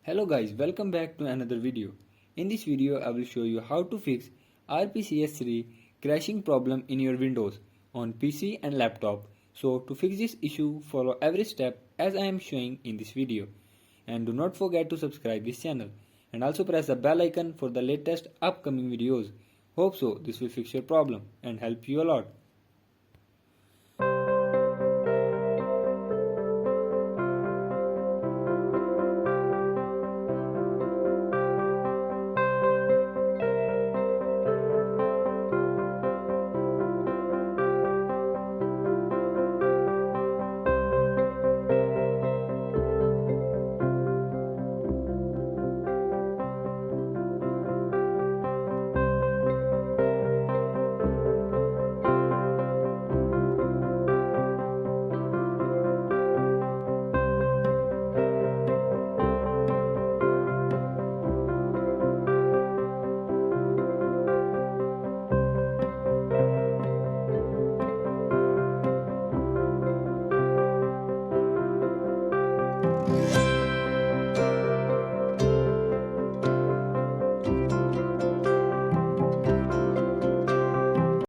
Hello guys, welcome back to another video. In this video I will show you how to fix RCPS3 crashing problem in your Windows on PC and laptop. So to fix this issue, follow every step as I am showing in this video. And do not forget to subscribe this channel and also press the bell icon for the latest upcoming videos. Hope so this will fix your problem and help you a lot.